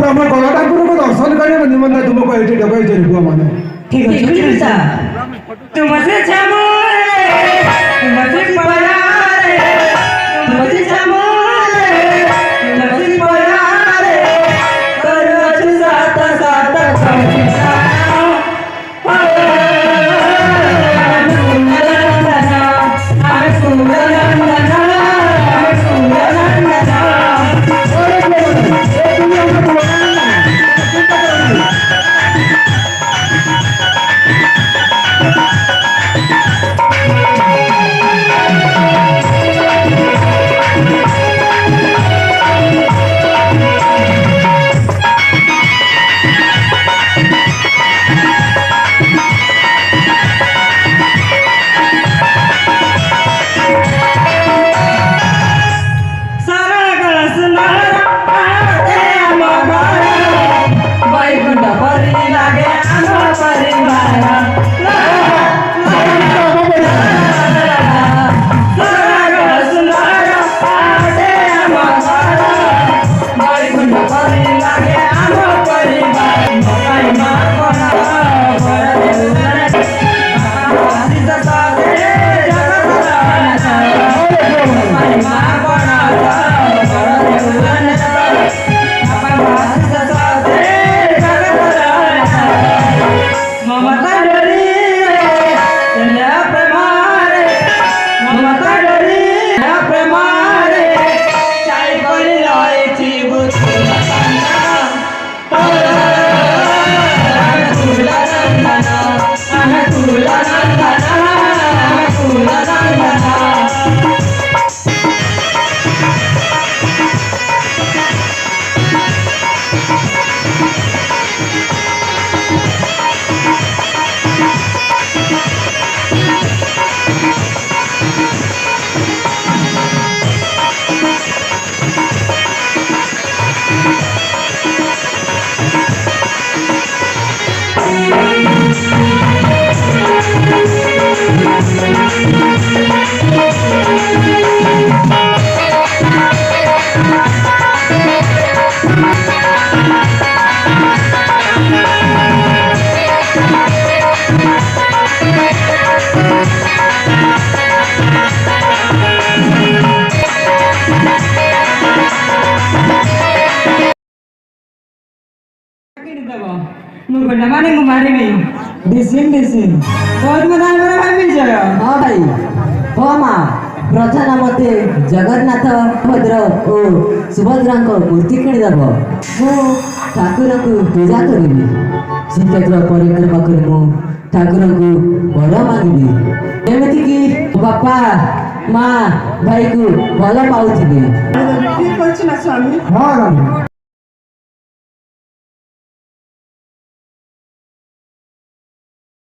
दर्शन करी म्हणजे म्हणता तुमको एटी डबायचे रिकवा माने ठीक है तुमसे छामोरे तुमसे पयारे तुमसे छामोरे तुमसे पयारे करज सात सात खंडा मुगंडा माने गुमारे में डिसिन बहुत मजा आया भाई मिल जाएगा। हाँ भाई हो माँ प्रधान मते जगन्नाथ भद्र ओ सुभद्रा मूर्ति किणीदेव मु ठाकुर को पूजा करी श्रीक्षेत्र परिक्रमा कर ठाकुर को वर मांगी एमती बापा माँ भाई को भल पाऊे। हाँ